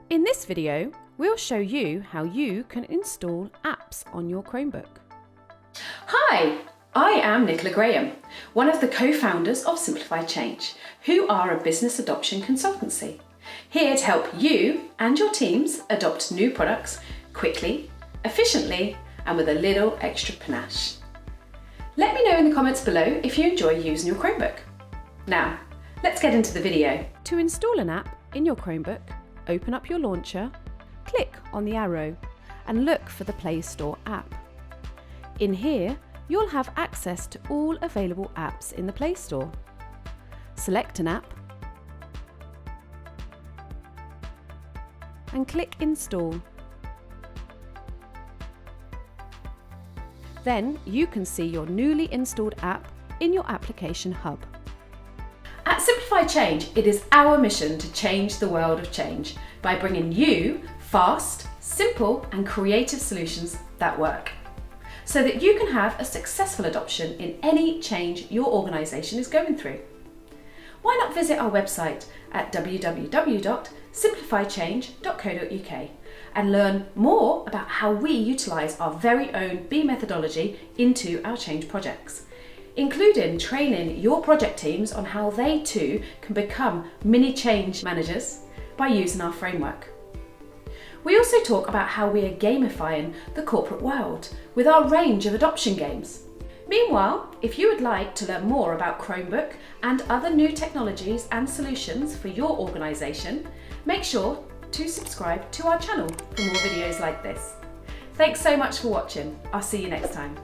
In this video, we'll show you how you can install apps on your Chromebook. Hi, I am Nicola Graham, one of the co-founders of Simplify Change, who are a business adoption consultancy, here to help you and your teams adopt new products quickly, efficiently, and with a little extra panache. Let me know in the comments below if you enjoy using your Chromebook. Now, let's get into the video. To install an app in your Chromebook, open up your launcher, click on the arrow, and look for the Play Store app. In here, you'll have access to all available apps in the Play Store. Select an app and click Install. Then you can see your newly installed app in your application hub. At Simplify Change, it is our mission to change the world of change by bringing you fast, simple, and creative solutions that work, so that you can have a successful adoption in any change your organisation is going through. Why not visit our website at www.simplifychange.co.uk and learn more about how we utilise our very own B methodology into our change projects, including training your project teams on how they too can become mini change managers by using our framework. We also talk about how we are gamifying the corporate world with our range of adoption games. Meanwhile, if you would like to learn more about Chromebook and other new technologies and solutions for your organisation, make sure to subscribe to our channel for more videos like this. Thanks so much for watching. I'll see you next time.